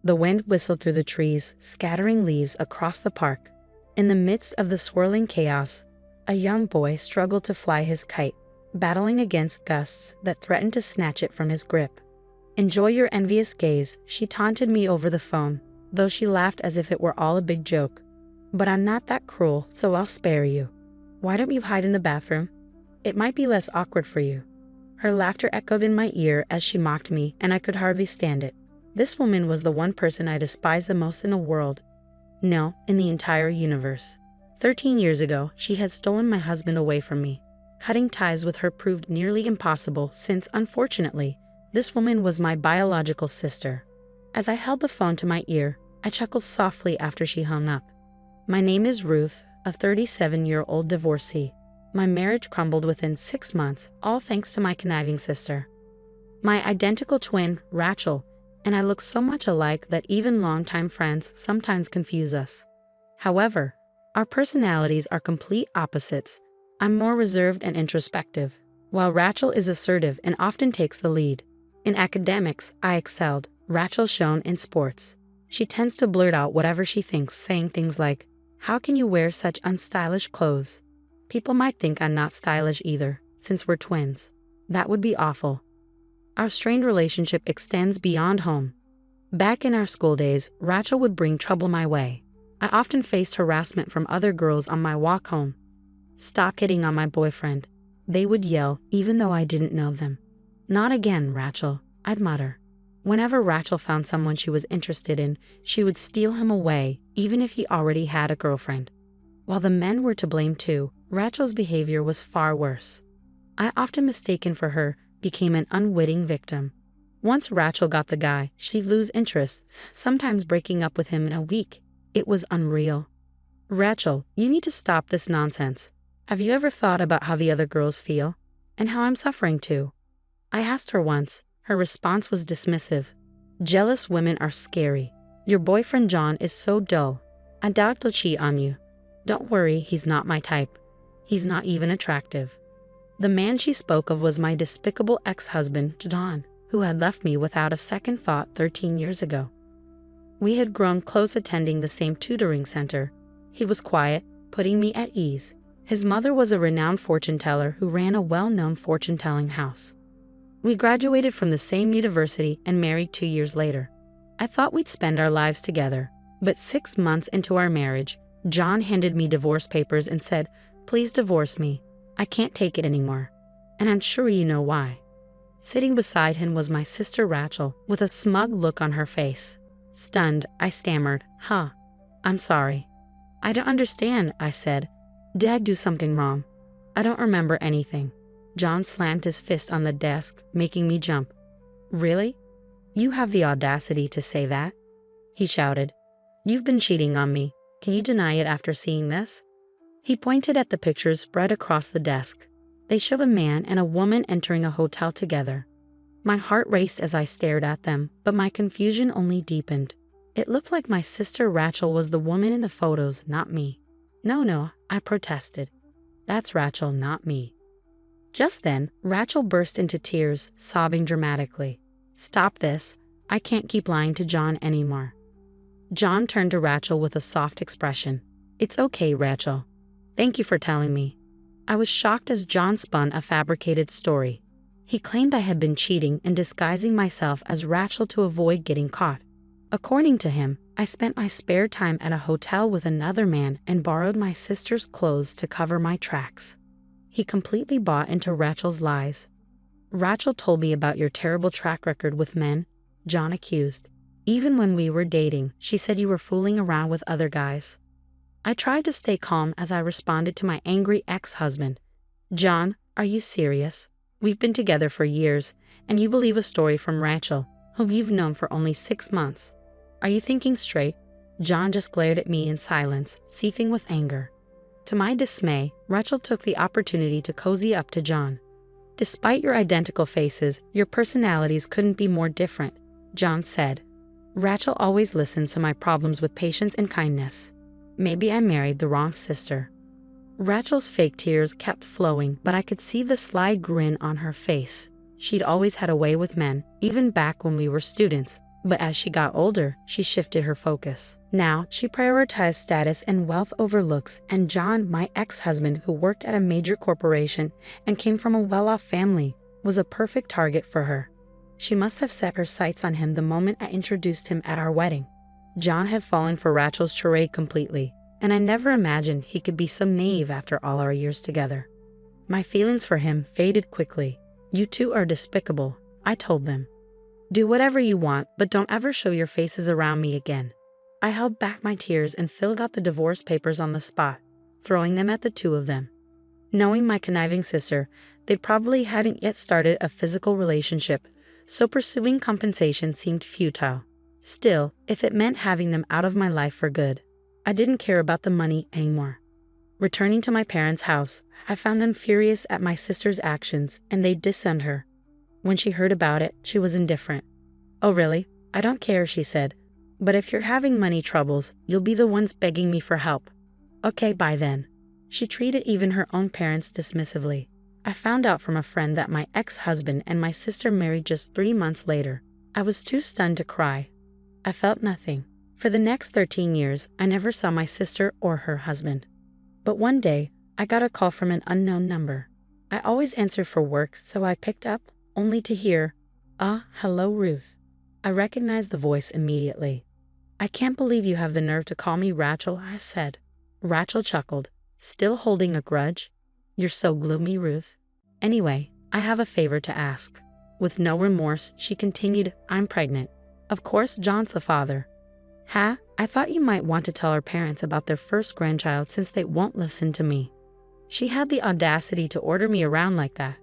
The wind whistled through the trees, scattering leaves across the park. In the midst of the swirling chaos, a young boy struggled to fly his kite, battling against gusts that threatened to snatch it from his grip. "Enjoy your envious gaze," she taunted me over the phone, though she laughed as if it were all a big joke. "But I'm not that cruel, so I'll spare you. Why don't you hide in the bathroom? It might be less awkward for you." Her laughter echoed in my ear as she mocked me, and I could hardly stand it. This woman was the one person I despised the most in the world. No, in the entire universe. 13 years ago, she had stolen my husband away from me. Cutting ties with her proved nearly impossible since, unfortunately, this woman was my biological sister. As I held the phone to my ear, I chuckled softly after she hung up. "My name is Ruth, a 37-year-old divorcee. My marriage crumbled within 6 months, all thanks to my conniving sister. My identical twin, Rachel, and I look so much alike that even longtime friends sometimes confuse us. However, our personalities are complete opposites. I'm more reserved and introspective, while Rachel is assertive and often takes the lead. In academics, I excelled. Rachel shone in sports. She tends to blurt out whatever she thinks, saying things like, 'How can you wear such unstylish clothes?' People might think I'm not stylish either, since we're twins. That would be awful." Our strained relationship extends beyond home. Back in our school days, Rachel would bring trouble my way. I often faced harassment from other girls on my walk home. "Stop hitting on my boyfriend," they would yell, even though I didn't know them. "Not again, Rachel," I'd mutter. Whenever Rachel found someone she was interested in, she would steal him away, even if he already had a girlfriend. While the men were to blame too, Rachel's behavior was far worse. I, often mistaken for her, became an unwitting victim. Once Rachel got the guy, she'd lose interest, sometimes breaking up with him in a week. It was unreal. "Rachel, you need to stop this nonsense. Have you ever thought about how the other girls feel? And how I'm suffering too?" I asked her once. Her response was dismissive. "Jealous women are scary. Your boyfriend John is so dull. I doubt he'll cheat on you. Don't worry, he's not my type. He's not even attractive." The man she spoke of was my despicable ex-husband, John, who had left me without a second thought 13 years ago. We had grown close attending the same tutoring center. He was quiet, putting me at ease. His mother was a renowned fortune teller who ran a well-known fortune-telling house. We graduated from the same university and married 2 years later. I thought we'd spend our lives together, but 6 months into our marriage, John handed me divorce papers and said, "Please divorce me. I can't take it anymore. And I'm sure you know why." Sitting beside him was my sister Rachel, with a smug look on her face. Stunned, I stammered, "Huh. I'm sorry." "I don't understand," I said. "Did I do something wrong?" "I don't remember anything." John slammed his fist on the desk, making me jump. "Really? You have the audacity to say that?" he shouted. "You've been cheating on me. Can you deny it after seeing this?" He pointed at the pictures spread across the desk. They showed a man and a woman entering a hotel together. My heart raced as I stared at them, but my confusion only deepened. It looked like my sister Rachel was the woman in the photos, not me. No, I protested. "That's Rachel, not me." Just then, Rachel burst into tears, sobbing dramatically. "Stop this. I can't keep lying to John anymore." John turned to Rachel with a soft expression. "It's okay, Rachel. Thank you for telling me." I was shocked as John spun a fabricated story. He claimed I had been cheating and disguising myself as Rachel to avoid getting caught. According to him, I spent my spare time at a hotel with another man and borrowed my sister's clothes to cover my tracks. He completely bought into Rachel's lies. "Rachel told me about your terrible track record with men," John accused. "Even when we were dating, she said you were fooling around with other guys." I tried to stay calm as I responded to my angry ex-husband. "John, are you serious? We've been together for years, and you believe a story from Rachel, whom you've known for only 6 months. Are you thinking straight?" John just glared at me in silence, seething with anger. To my dismay, Rachel took the opportunity to cozy up to John. "Despite your identical faces, your personalities couldn't be more different," John said. "Rachel always listens to my problems with patience and kindness. Maybe I married the wrong sister." Rachel's fake tears kept flowing, but I could see the sly grin on her face. She'd always had a way with men, even back when we were students, But as she got older, she shifted her focus. Now, she prioritized status and wealth over looks, and John, my ex-husband who worked at a major corporation and came from a well-off family, was a perfect target for her. She must have set her sights on him the moment I introduced him at our wedding. John had fallen for Rachel's charade completely, and I never imagined he could be so naive after all our years together. My feelings for him faded quickly. "You two are despicable," I told them. "Do whatever you want, but don't ever show your faces around me again." I held back my tears and filled out the divorce papers on the spot, throwing them at the two of them. Knowing my conniving sister, they probably hadn't yet started a physical relationship, so pursuing compensation seemed futile. Still, if it meant having them out of my life for good, I didn't care about the money anymore. Returning to my parents' house, I found them furious at my sister's actions, and they disowned her. When she heard about it, she was indifferent. "Oh really? I don't care," she said. "But if you're having money troubles, you'll be the ones begging me for help." "Okay, bye then." She treated even her own parents dismissively. I found out from a friend that my ex-husband and my sister married just 3 months later. I was too stunned to cry. I felt nothing. For the next 13 years, I never saw my sister or her husband. But one day, I got a call from an unknown number. I always answered for work, so I picked up, only to hear, "Hello, Ruth." I recognized the voice immediately. "I can't believe you have the nerve to call me Rachel," I said. Rachel chuckled. "Still holding a grudge? You're so gloomy, Ruth. Anyway, I have a favor to ask." With no remorse, she continued, "I'm pregnant. Of course, John's the father." "Ha? I thought you might want to tell our parents about their first grandchild since they won't listen to me." She had the audacity to order me around like that.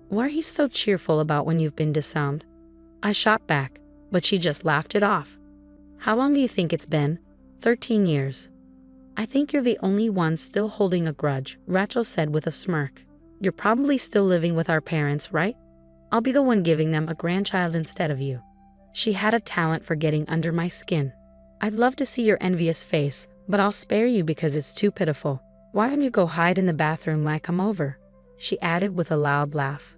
"What are you so cheerful about when you've been disowned?" I shot back, but she just laughed it off. "How long do you think it's been?" 13 years. "I think you're the only one still holding a grudge," Rachel said with a smirk. "You're probably still living with our parents, right? I'll be the one giving them a grandchild instead of you." She had a talent for getting under my skin. "I'd love to see your envious face, but I'll spare you because it's too pitiful. Why don't you go hide in the bathroom when I come over?" she added with a loud laugh.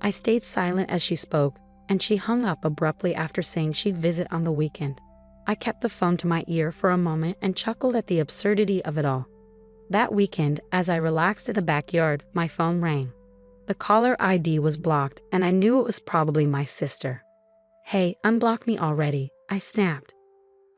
I stayed silent as she spoke, and she hung up abruptly after saying she'd visit on the weekend. I kept the phone to my ear for a moment and chuckled at the absurdity of it all. That weekend, as I relaxed in the backyard, my phone rang. The caller ID was blocked, and I knew it was probably my sister. "Hey, unblock me already," I snapped.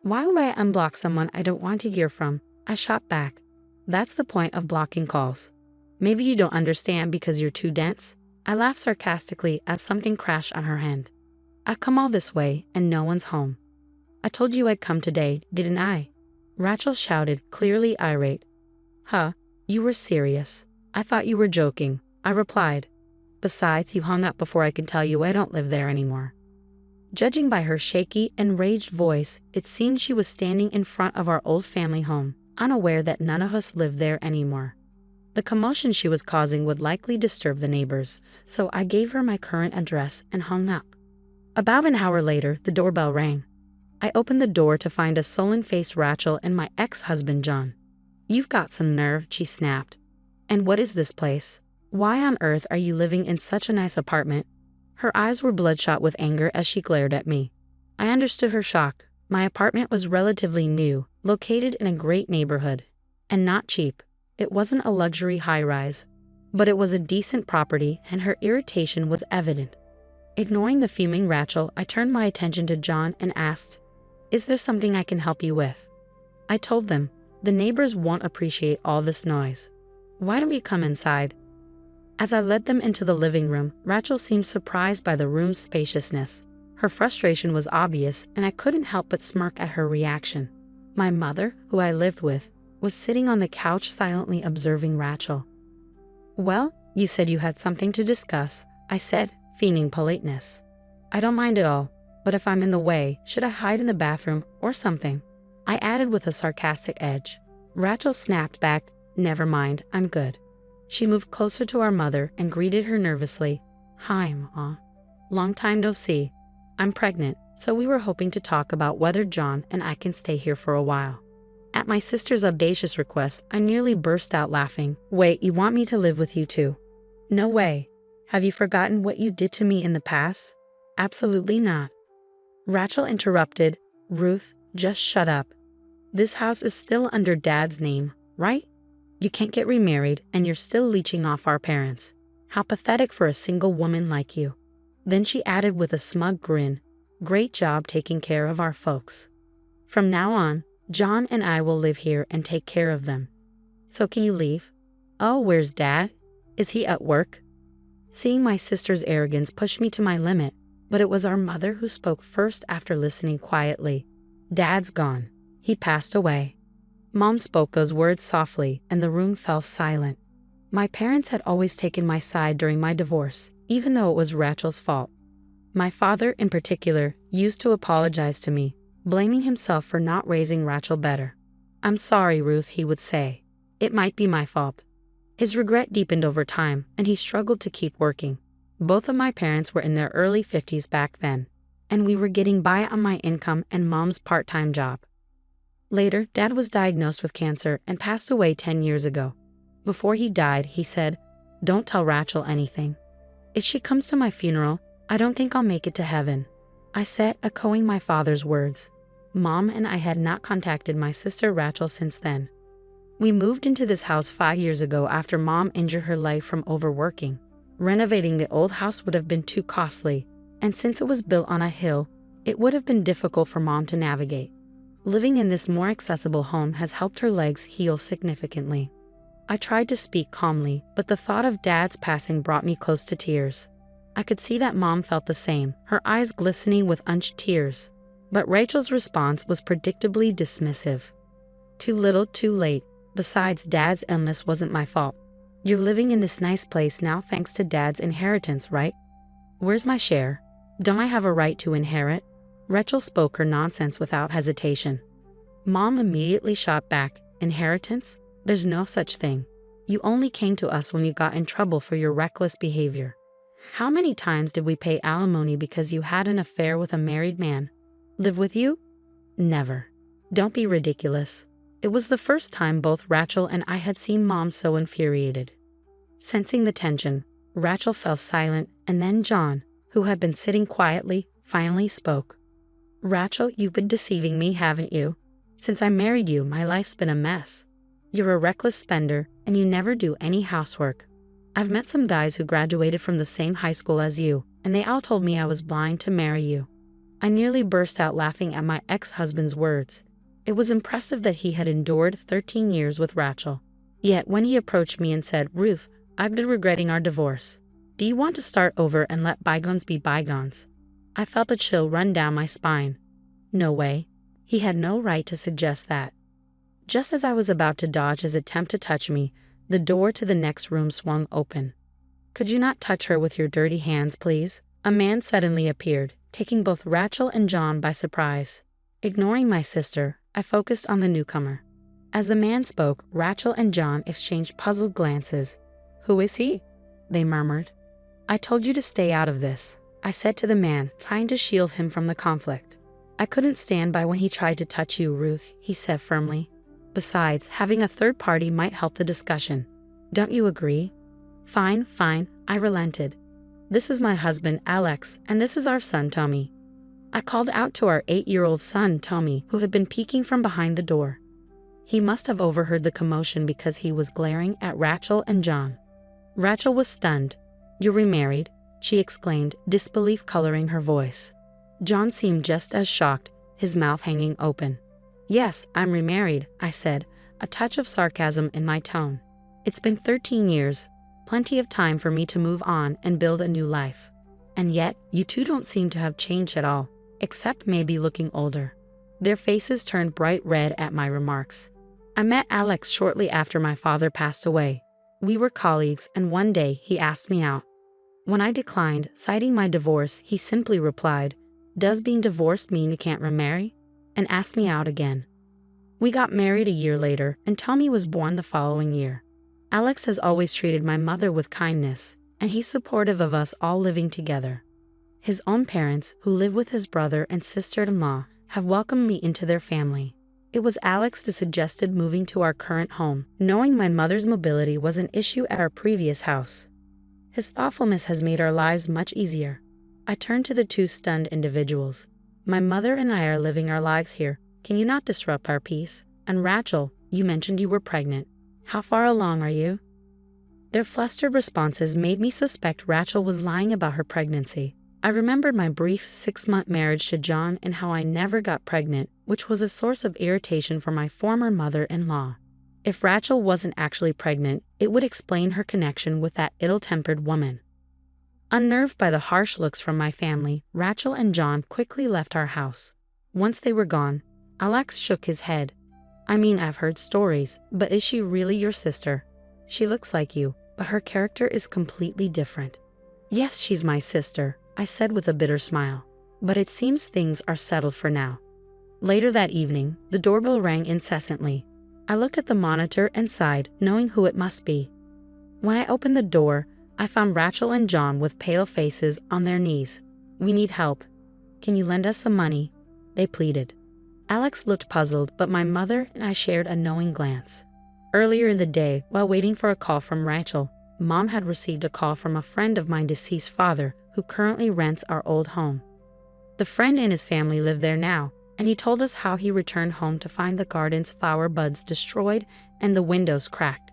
"Why would I unblock someone I don't want to hear from?" I shot back. "That's the point of blocking calls. Maybe you don't understand because you're too dense." I laughed sarcastically as something crashed on her end. "I've come all this way, and no one's home." "I told you I'd come today, didn't I?" Rachel shouted, clearly irate. "Huh? You were serious. I thought you were joking," I replied. "Besides, you hung up before I could tell you I don't live there anymore." Judging by her shaky, enraged voice, it seemed she was standing in front of our old family home, unaware that none of us lived there anymore. The commotion she was causing would likely disturb the neighbors, so I gave her my current address and hung up. About an hour later, the doorbell rang. I opened the door to find a sullen-faced Rachel and my ex-husband John. "You've got some nerve," she snapped. "And what is this place? Why on earth are you living in such a nice apartment?" Her eyes were bloodshot with anger as she glared at me. I understood her shock. My apartment was relatively new, located in a great neighborhood, and not cheap. It wasn't a luxury high-rise, but it was a decent property, and her irritation was evident. Ignoring the fuming Rachel, I turned my attention to John and asked, "Is there something I can help you with?" I told them, "The neighbors won't appreciate all this noise. Why don't you come inside?" As I led them into the living room, Rachel seemed surprised by the room's spaciousness. Her frustration was obvious, and I couldn't help but smirk at her reaction. My mother, who I lived with, was sitting on the couch silently observing Rachel. "Well, you said you had something to discuss," I said, feigning politeness. "I don't mind at all, but if I'm in the way, should I hide in the bathroom or something?" I added with a sarcastic edge. Rachel snapped back, "Never mind, I'm good." She moved closer to our mother and greeted her nervously. "Hi, Ma. Long time no see. I'm pregnant, so we were hoping to talk about whether John and I can stay here for a while." At my sister's audacious request, I nearly burst out laughing. "Wait, you want me to live with you too?" "No way. Have you forgotten what you did to me in the past?" "Absolutely not." Rachel interrupted. Ruth, just shut up. This house is still under Dad's name, right? You can't get remarried and you're still leeching off our parents. How pathetic for a single woman like you. Then she added with a smug grin, great job taking care of our folks. From now on, John and I will live here and take care of them. So can you leave? Oh, where's Dad? Is he at work? Seeing my sister's arrogance pushed me to my limit, but it was our mother who spoke first after listening quietly. Dad's gone. He passed away. Mom spoke those words softly, and the room fell silent. My parents had always taken my side during my divorce, even though it was Rachel's fault. My father, in particular, used to apologize to me, blaming himself for not raising Rachel better. I'm sorry, Ruth, he would say. It might be my fault. His regret deepened over time, and he struggled to keep working. Both of my parents were in their early 50s back then, and we were getting by on my income and Mom's part-time job. Later, Dad was diagnosed with cancer and passed away 10 years ago. Before he died, he said, "Don't tell Rachel anything. If she comes to my funeral, I don't think I'll make it to heaven." I said, echoing my father's words. Mom and I had not contacted my sister Rachel since then. We moved into this house 5 years ago after Mom injured her leg from overworking. Renovating the old house would have been too costly, and since it was built on a hill, it would have been difficult for Mom to navigate. Living in this more accessible home has helped her legs heal significantly. I tried to speak calmly, but the thought of Dad's passing brought me close to tears. I could see that Mom felt the same, her eyes glistening with unshed tears. But Rachel's response was predictably dismissive. Too little, too late. Besides, Dad's illness wasn't my fault. You're living in this nice place now thanks to Dad's inheritance, right? Where's my share? Don't I have a right to inherit? Rachel spoke her nonsense without hesitation. Mom immediately shot back. Inheritance? There's no such thing. You only came to us when you got in trouble for your reckless behavior. How many times did we pay alimony because you had an affair with a married man? Live with you? Never. Don't be ridiculous. It was the first time both Rachel and I had seen Mom so infuriated. Sensing the tension, Rachel fell silent, and then John, who had been sitting quietly, finally spoke. Rachel, you've been deceiving me, haven't you? Since I married you, my life's been a mess. You're a reckless spender, and you never do any housework. I've met some guys who graduated from the same high school as you, and they all told me I was blind to marry you. I nearly burst out laughing at my ex-husband's words. It was impressive that he had endured 13 years with Rachel. Yet when he approached me and said, "Ruth, I've been regretting our divorce. Do you want to start over and let bygones be bygones?" I felt a chill run down my spine. No way. He had no right to suggest that. Just as I was about to dodge his attempt to touch me, the door to the next room swung open. "Could you not touch her with your dirty hands, please?" A man suddenly appeared, taking both Rachel and John by surprise. Ignoring my sister, I focused on the newcomer. As the man spoke, Rachel and John exchanged puzzled glances. "Who is he?" they murmured. "I told you to stay out of this," I said to the man, trying to shield him from the conflict. "I couldn't stand by when he tried to touch you, Ruth," he said firmly. "Besides, having a third party might help the discussion. Don't you agree?" Fine, I relented. "This is my husband, Alex, and this is our son, Tommy." I called out to our 8-year-old son, Tommy, who had been peeking from behind the door. He must have overheard the commotion because he was glaring at Rachel and John. Rachel was stunned. "You're remarried?" she exclaimed, disbelief coloring her voice. John seemed just as shocked, his mouth hanging open. "Yes, I'm remarried," I said, a touch of sarcasm in my tone. "It's been 13 years, plenty of time for me to move on and build a new life. And yet, you two don't seem to have changed at all, except maybe looking older." Their faces turned bright red at my remarks. I met Alex shortly after my father passed away. We were colleagues, and one day he asked me out. When I declined, citing my divorce, he simply replied, "Does being divorced mean you can't remarry?" and asked me out again. We got married a year later, and Tommy was born the following year. Alex has always treated my mother with kindness, and he's supportive of us all living together. His own parents, who live with his brother and sister-in-law, have welcomed me into their family. It was Alex who suggested moving to our current home, knowing my mother's mobility was an issue at our previous house. His thoughtfulness has made our lives much easier. I turned to the two stunned individuals. My mother and I are living our lives here. Can you not disrupt our peace? And Rachel, you mentioned you were pregnant. How far along are you?" Their flustered responses made me suspect Rachel was lying about her pregnancy. I remembered my brief 6-month marriage to John and how I never got pregnant, which was a source of irritation for my former mother-in-law. If Rachel wasn't actually pregnant, it would explain her connection with that ill-tempered woman. Unnerved by the harsh looks from my family, Rachel and John quickly left our house. Once they were gone, Alex shook his head. "I mean, I've heard stories, but is she really your sister? She looks like you, but her character is completely different." "Yes, she's my sister," I said with a bitter smile. "But it seems things are settled for now." Later that evening, the doorbell rang incessantly. I looked at the monitor and sighed, knowing who it must be. When I opened the door, I found Rachel and John with pale faces on their knees. "We need help. Can you lend us some money?" they pleaded. Alex looked puzzled, but my mother and I shared a knowing glance. Earlier in the day, while waiting for a call from Rachel, Mom had received a call from a friend of my deceased father who currently rents our old home. The friend and his family live there now, and he told us how he returned home to find the garden's flower buds destroyed and the windows cracked.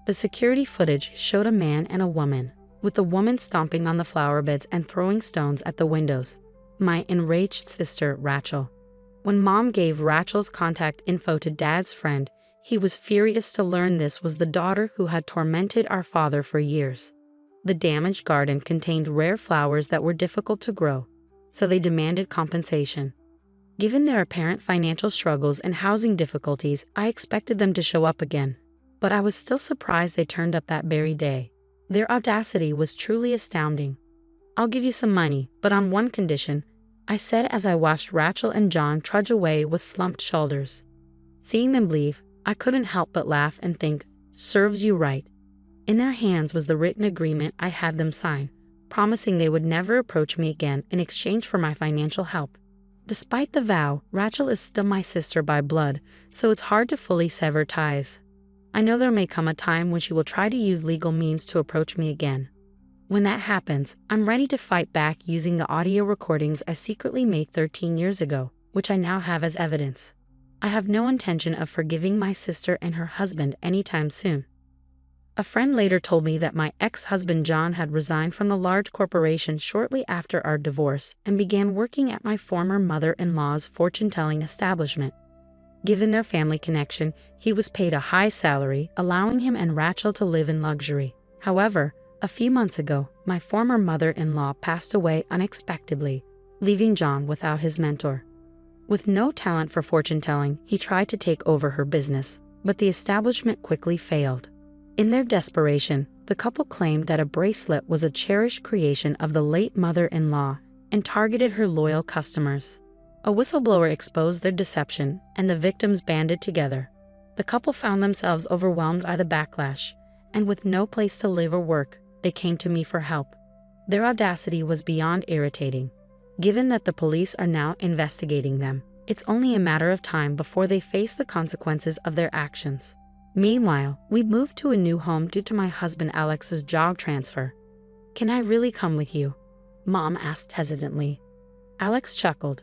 The security footage showed a man and a woman, with the woman stomping on the flower beds and throwing stones at the windows. My enraged sister, Rachel. When Mom gave Rachel's contact info to Dad's friend, he was furious to learn this was the daughter who had tormented our father for years. The damaged garden contained rare flowers that were difficult to grow, so they demanded compensation. Given their apparent financial struggles and housing difficulties, I expected them to show up again. But I was still surprised they turned up that very day. Their audacity was truly astounding. "I'll give you some money, but on one condition," I said as I watched Rachel and John trudge away with slumped shoulders. Seeing them leave, I couldn't help but laugh and think, "Serves you right." In their hands was the written agreement I had them sign, promising they would never approach me again in exchange for my financial help. Despite the vow, Rachel is still my sister by blood, so it's hard to fully sever ties. I know there may come a time when she will try to use legal means to approach me again. When that happens, I'm ready to fight back using the audio recordings I secretly made 13 years ago, which I now have as evidence. I have no intention of forgiving my sister and her husband anytime soon. A friend later told me that my ex-husband John had resigned from the large corporation shortly after our divorce and began working at my former mother-in-law's fortune-telling establishment. Given their family connection, he was paid a high salary, allowing him and Rachel to live in luxury. However, a few months ago, my former mother-in-law passed away unexpectedly, leaving John without his mentor. With no talent for fortune-telling, he tried to take over her business, but the establishment quickly failed. In their desperation, the couple claimed that a bracelet was a cherished creation of the late mother-in-law and targeted her loyal customers. A whistleblower exposed their deception, and the victims banded together. The couple found themselves overwhelmed by the backlash, and with no place to live or work, they came to me for help. Their audacity was beyond irritating. Given that the police are now investigating them, it's only a matter of time before they face the consequences of their actions. Meanwhile, we moved to a new home due to my husband Alex's job transfer. "Can I really come with you?" Mom asked hesitantly. Alex chuckled.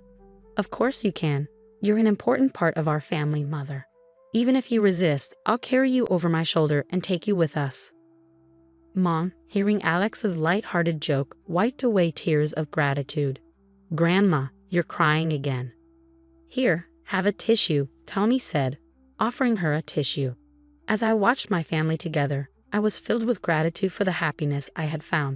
"Of course you can. You're an important part of our family, Mother. Even if you resist, I'll carry you over my shoulder and take you with us." Mom, hearing Alex's light-hearted joke, wiped away tears of gratitude. "Grandma, you're crying again." "Here, have a tissue," Tommy said, offering her a tissue. As I watched my family together, I was filled with gratitude for the happiness I had found.